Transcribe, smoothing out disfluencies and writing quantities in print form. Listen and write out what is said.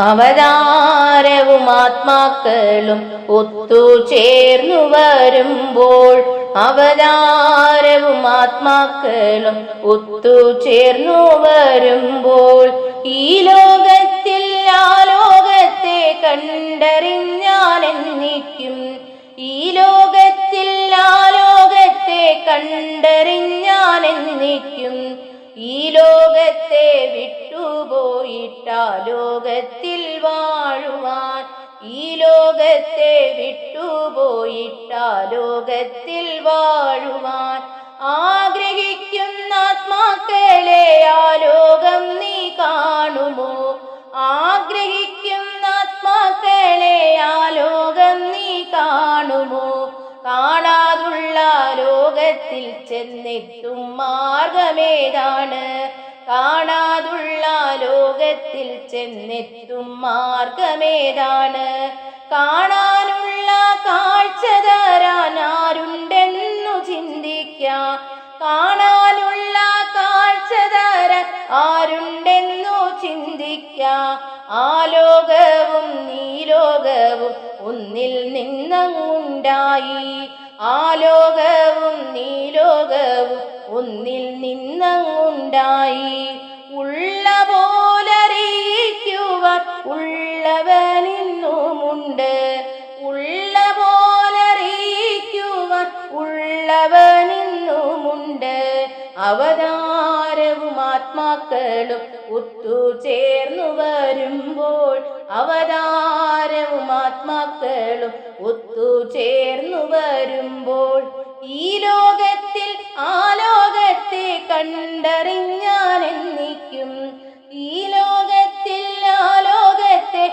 അവതാരവും ആത്മാക്കളും ഒത്തുചേർന്നു വരുമ്പോൾ, അവതാരവും ആത്മാക്കളും ഒത്തുചേർന്നു വരുമ്പോൾ, ഈ ലോകത്തിൽ ആ ലോകത്തെ കണ്ടറിഞ്ഞാനെന്നിക്കും, ഈ ലോകത്തിൽ ആ ലോകത്തെ കണ്ടറിഞ്ഞാനെന്നിക്കും. ഈ ലോകത്തെ വിട്ടുപോയിട്ടാ ലോകത്തിൽ വാഴുവാൻ, ഈ ലോകത്തെ വിട്ടുപോയിട്ടാ ലോകത്തിൽ വാഴുവാൻ ആഗ്രഹിക്കുന്ന ആത്മാക്കളെ ആ ലോകം നീ കാണുമോ? ആഗ്രഹിക്കുന്ന ആത്മാക്കളെ ആ ലോകം നീ കാണുമോ? കാണാതുള്ള ലോകത്തിൽ ചെന്നെത്തും മാർഗമേതാണ്? കാണാതുള്ള ലോകത്തിൽ ചെന്നെത്തും മാർഗമേതാണ്? കാണാനുള്ള കാഴ്ച തരാൻ ആരുണ്ടെന്നു ചിന്തിക്കാം, കാണാനുള്ള കാഴ്ച തരാൻ ആരുണ്ടെന്നു ചിന്തിക്കാം. ആ ലോകവും നീ ലോകവും ഒന്നിൽ നിന്നുണ്ടായി, ആ ലോകവും നീ ലോകവും ഒന്നിൽ നിന്നുണ്ടായി. ഉള്ള പോലറിയിക്കുവാൻ ഉള്ളവനിന്നുമുണ്ട്, ഉള്ള പോലറിയിക്കുവാൻ ഉള്ളവനിന്നുമുണ്ട്. അവതാരവും ആത്മാക്കളും ഒത്തുചേർന്നു വരുമ്പോൾ, അവതാരവും ആത്മാക്കളും ഒത്തുചേർന്നു വരുമ്പോൾ, ഈ ലോകത്തിൽ ആ ലോകത്തെ കണ്ടറിഞ്ഞാനെന്നിക്കും, ഈ ലോകത്തിൽ ആ ലോകത്തെ